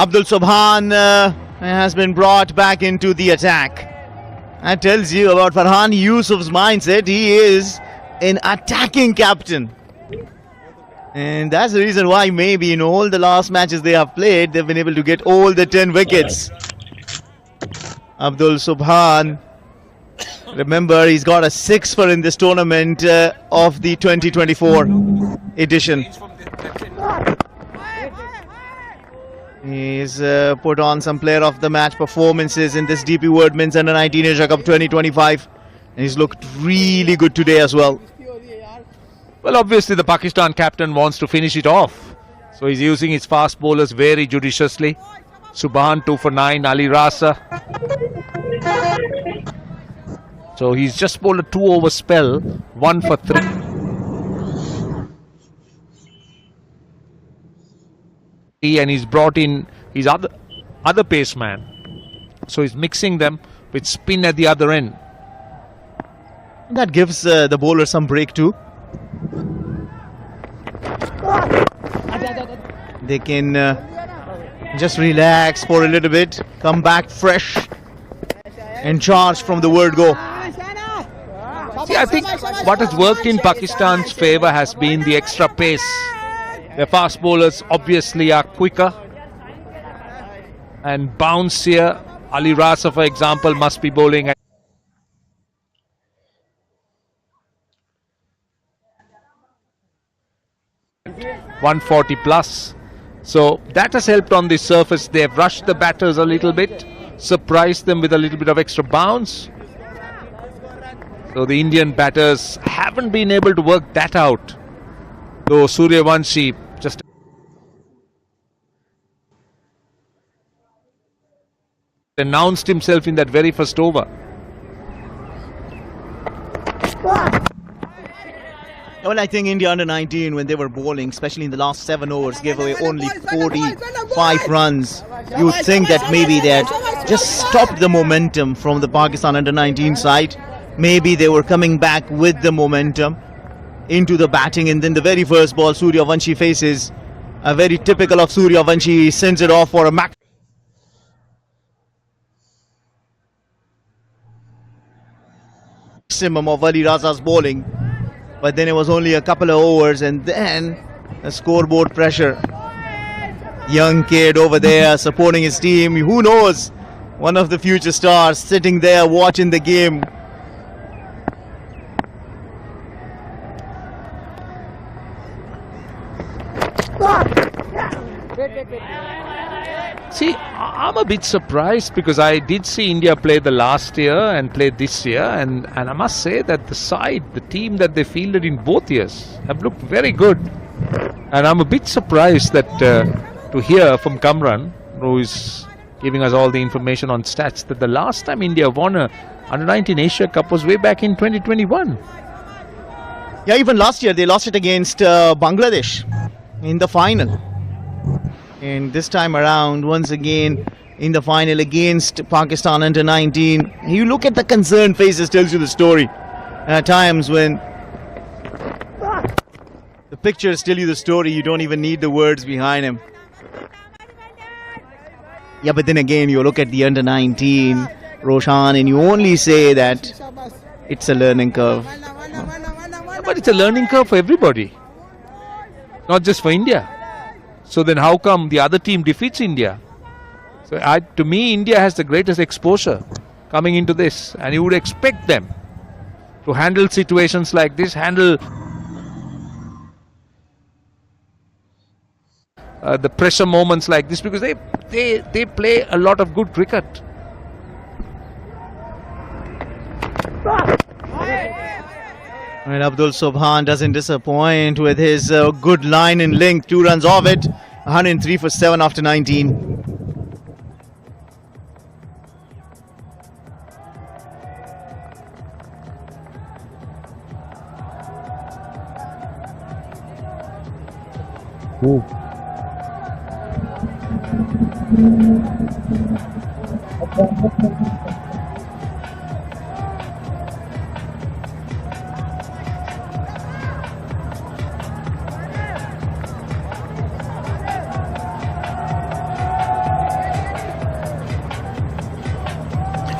Abdul Subhan has been brought back into the attack. That tells you about Farhan Yusuf's mindset. He is an attacking captain. And that's the reason why maybe in all the last matches they have played, they've been able to get all the 10 wickets. Abdul Subhan, remember, he's got a 6 in this tournament of the 2024 edition. He's put on some player of the match performances in this DP World Men's Under 19 Asia Cup 2025. And he's looked really good today as well. Well, obviously the Pakistan captain wants to finish it off. So he's using his fast bowlers very judiciously. Subhan 2 for 9, Ali Rasa. So he's just bowled a 2-over spell, 1 for 3. And he's brought in his other pace man. So he's mixing them with spin at the other end. That gives the bowler some break too. They can just relax for a little bit, come back fresh and charge from the word go. See, I think what has worked in Pakistan's favour has been the extra pace. Their fast bowlers obviously are quicker and bouncier. Ali Rasa, for example, must be bowling at 140 plus. So that has helped on the surface. They have rushed the batters a little bit, surprised them with a little bit of extra bounce. So the Indian batters haven't been able to work that out. Though Suryavanshi just announced himself in that very first over. Well, I think India under 19, when they were bowling, especially in the last 7 overs, gave away only 45 runs. You would think that maybe they had just stopped the momentum from the Pakistan under 19 side. Maybe they were coming back with the momentum into the batting, and then the very first ball Suryavanshi faces, a very typical of Suryavanshi, he sends it off for a maximum of Ali Raza's bowling. But then it was only a couple of overs, and then the scoreboard pressure. Young kid over there supporting his team. Who knows? One of the future stars sitting there watching the game. See, I'm a bit surprised because I did see India play the last year and play this year, and I must say that the team that they fielded in both years have looked very good. And I'm a bit surprised that to hear from Kamran, who is giving us all the information on stats, that the last time India won a Under-19 Asia Cup was way back in 2021. Yeah, even last year they lost it against Bangladesh in the final. And this time around, once again, in the final against Pakistan under 19. You look at the concerned faces, tells you the story. At times when the pictures tell you the story, you don't even need the words behind them. Yeah, but then again, you look at the under 19, Roshan, and you only say that it's a learning curve. But it's a learning curve for everybody, not just for India. So then how come the other team defeats India? So to me, India has the greatest exposure coming into this, and you would expect them to handle situations like this, handle the pressure moments like this, because they play a lot of good cricket. And Abdul Subhan doesn't disappoint with his good line and length. 2 runs off it. 103 for 7 after 19. Ooh.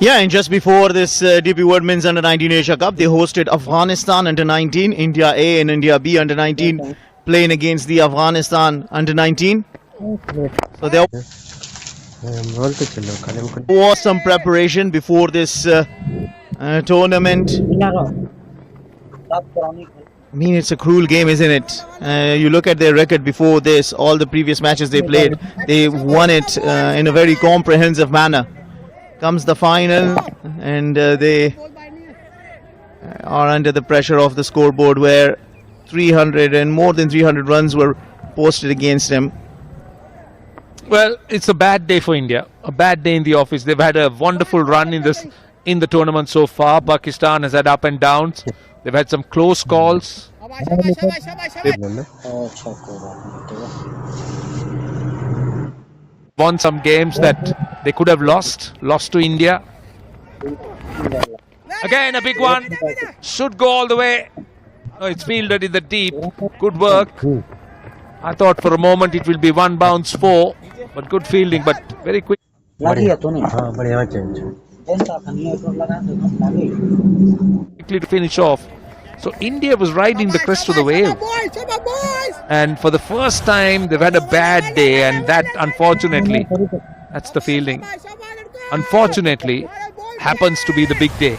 Yeah, and just before this DP World Men's Under-19 Asia Cup, they hosted Afghanistan Under-19, India A and India B Under-19 playing against the Afghanistan Under-19. So there was some preparation before this tournament. I mean, it's a cruel game, isn't it? You look at their record before this, all the previous matches they played, they won it in a very comprehensive manner. Comes the final, and they are under the pressure of the scoreboard, where 300 and more than 300 runs were posted against them. Well, it's a bad day for India. A bad day in the office. They've had a wonderful run in the tournament so far. Pakistan has had up and downs. They've had some close calls. Won some games that they could have lost to India. Again a big one, should go all the way. Oh, it's fielded in the deep. Good work. I thought for a moment it will be one bounce 4, but good fielding, but very quick. Quickly to finish off. So India was riding the crest of the wave, and for the first time they've had a bad day, and that unfortunately, that's the fielding, unfortunately happens to be the big day.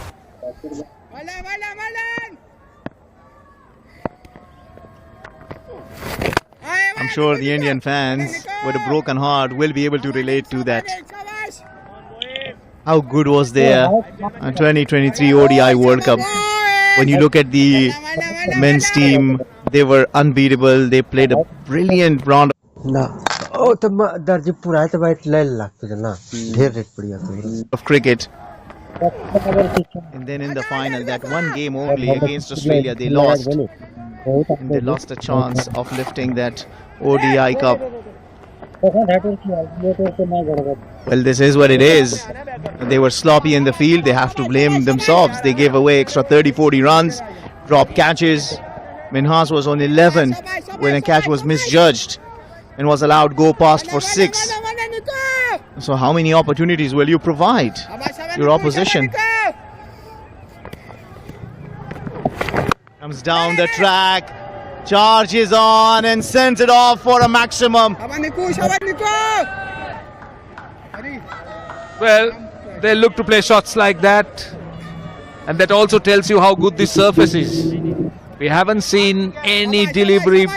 I'm sure the Indian fans with a broken heart will be able to relate to that. How good was their 2023 ODI World Cup? When you look at the men's team, they were unbeatable. They played a brilliant round of cricket. And then in the final, that one game only against Australia, they lost. And they lost a chance of lifting that ODI Cup. Well, this is what it is. They were sloppy in the field. They have to blame themselves. They gave away extra 30-40 runs, dropped catches. Minhas was on 11 when a catch was misjudged and was allowed go past for 6. So how many opportunities will you provide your opposition? Comes down the track, charges on and sends it off for a maximum. Well, they look to play shots like that, and that also tells you how good this surface is. We haven't seen any delivery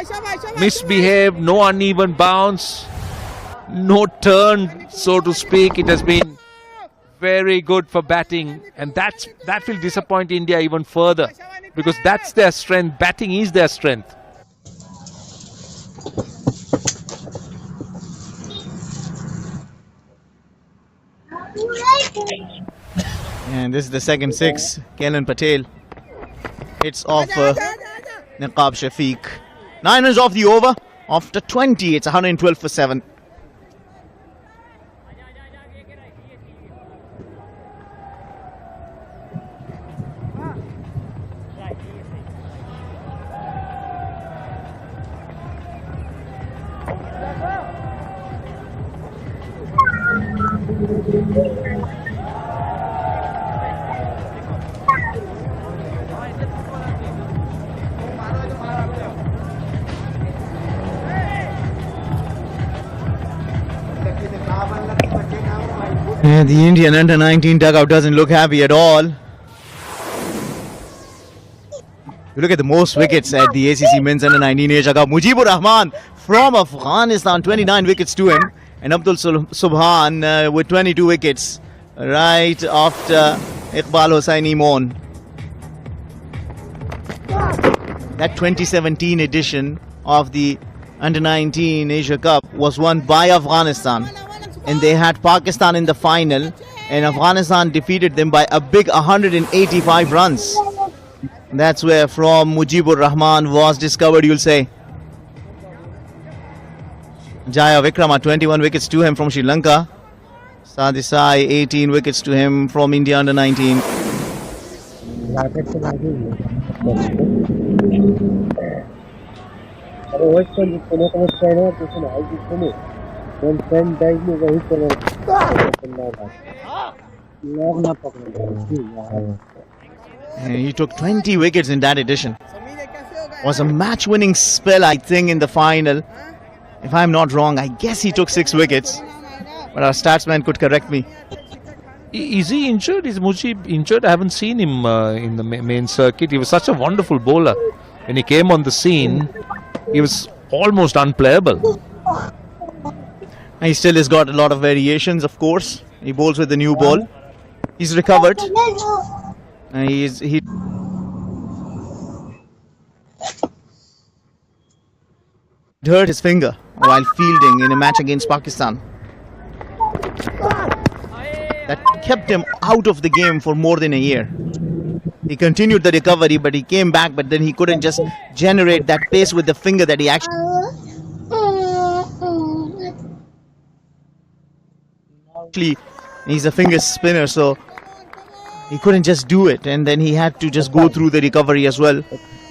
misbehave, no uneven bounce, no turn, so to speak. It has been very good for batting, and that will disappoint India even further, because that's their strength. Batting is their strength. And this is the second 6. Kailan Patel hits off Niqab Shafiq. 9 runs off the over. After 20, it's 112 for 7. And the Indian under-19 dugout doesn't look happy at all. You look at the most wickets at the ACC Men's Under-19 Asia Cup. Mujibur Rahman from Afghanistan, 29 wickets to him. And Abdul Subhan with 22 wickets right after Iqbal Hossaini Mon. That 2017 edition of the Under-19 Asia Cup was won by Afghanistan. And they had Pakistan in the final, and Afghanistan defeated them by a big 185 runs. That's where from Mujibur Rahman was discovered, you'll say. Jaya Vikrama, 21 wickets to him from Sri Lanka. Sadisai, 18 wickets to him from India under-19. And he took 20 wickets in that edition. Was a match-winning spell, I think, in the final. If I'm not wrong, I guess he took 6 wickets. But our statsman could correct me. Is he injured? Is Mujib injured? I haven't seen him in the main circuit. He was such a wonderful bowler. When he came on the scene, he was almost unplayable. He still has got a lot of variations, of course. He bowls with the new ball. He's recovered. He hurt his finger while fielding in a match against Pakistan. That kept him out of the game for more than a year. He continued the recovery, but he came back, but then he couldn't just generate that pace with the finger that he actually... He's a finger spinner, so he couldn't just do it, and then he had to just go through the recovery as well.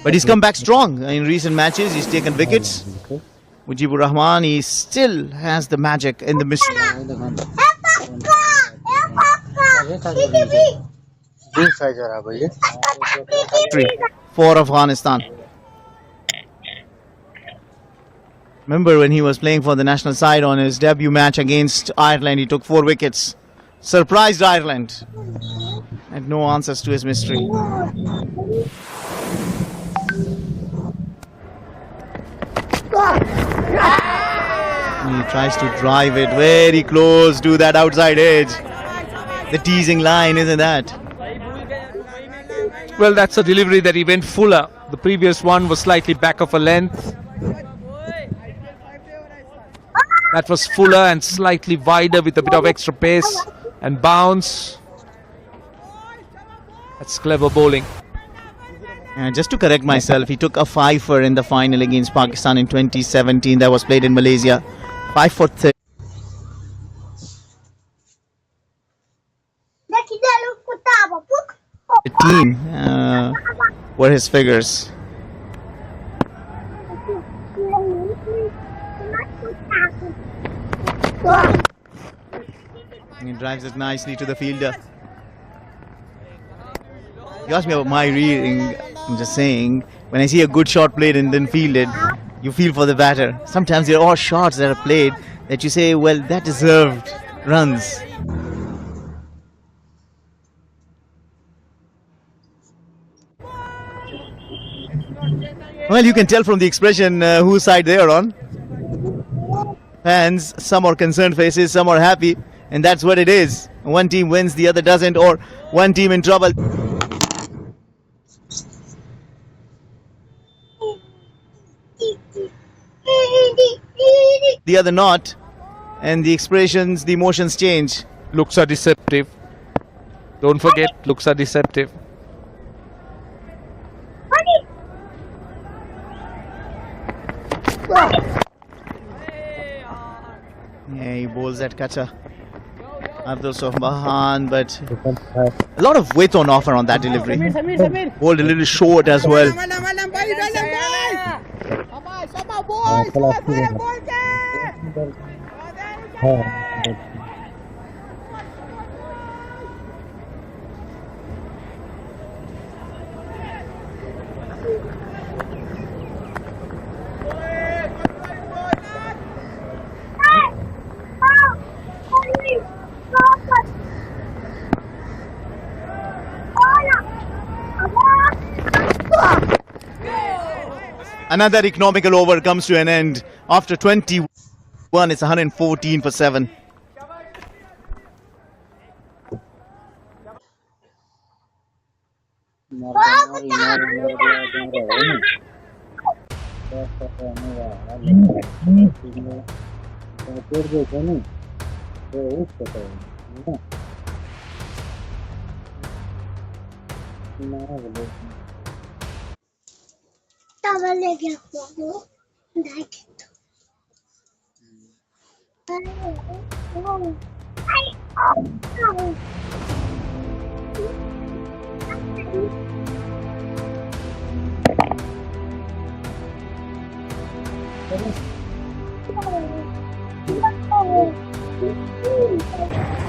But he's come back strong in recent matches. He's taken wickets. Mujibur Rahman, he still has the magic and the mystery for Afghanistan. Remember when he was playing for the national side on his debut match against Ireland, he took 4 wickets. Surprised Ireland. And no answers to his mystery. He tries to drive it very close to that outside edge. The teasing line, isn't that? Well, that's a delivery that he went fuller. The previous one was slightly back of a length. That was fuller and slightly wider with a bit of extra pace and bounce. That's clever bowling. Just to correct myself, he took a 5-for in the final against Pakistan in 2017 that was played in Malaysia. 5 for 30. Were his figures. He drives it nicely to the fielder. You asked me about my reading. I'm just saying, when I see a good shot played and then fielded, you feel for the batter. Sometimes there are shots that are played that you say, well, that deserved runs. Well, you can tell from the expression whose side they are on. Fans, some are concerned faces, some are happy, and that's what it is. One team wins, the other doesn't, or one team in trouble. The other not, and the expressions, the emotions change. Looks are deceptive. Don't forget, looks are deceptive. Yeah, he bowls at Kacha. Abdul Sohbahan, but a lot of width on offer on that delivery. Bowled a little short as well. Another economical over comes to an end. After 21, it's 114 for 7.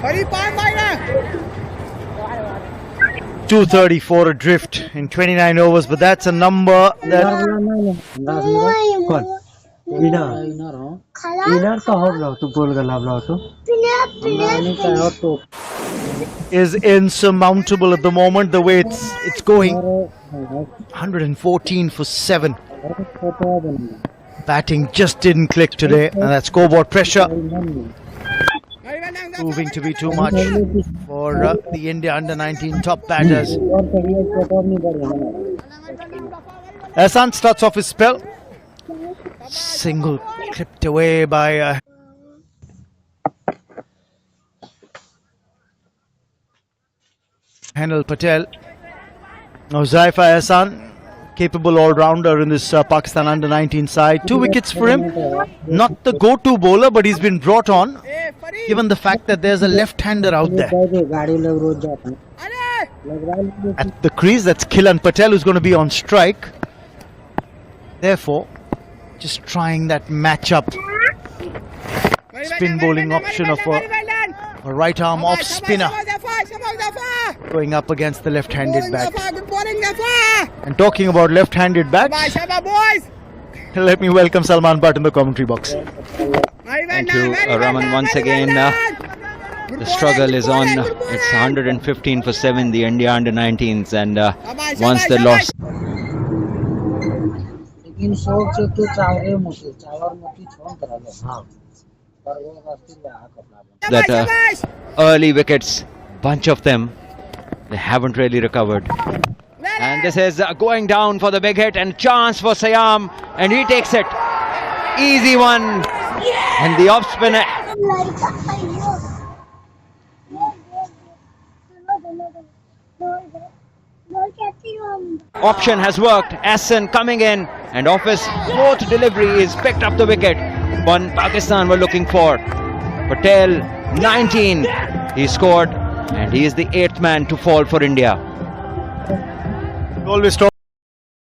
Hurry, 5 minor! 234 adrift in 29 overs, but that's a number that is insurmountable at the moment. The way it's going, 114 for 7. Batting just didn't click today, and that scoreboard pressure proving to be too much for the India under-19 top batters. Hassan starts off his spell. Single clipped away by Hanal Patel. Now Zaifa Hassan, capable all-rounder in this Pakistan under-19 side. 2 wickets for him. Not the go-to bowler, but he's been brought on given the fact that there's a left-hander out there. At the crease, that's Khilan Patel who's going to be on strike. Therefore, just trying that match-up spin bowling option of a right arm off spinner going up against the left-handed bat. And talking about left-handed bats, let me welcome Salman Butt in the commentary box. Thank you, Raman. Once again, the struggle is on. It's 115 for 7, the India under-19s, and once they lost. That early wickets, bunch of them, they haven't really recovered. And this is going down for the big hit and chance for Siam, and he takes it. Easy one. And the off spinner. Option has worked. Hassan coming in, and off his 4th delivery is picked up the wicket. One Pakistan were looking for. Patel 19. He scored, and he is the 8th man to fall for India. Always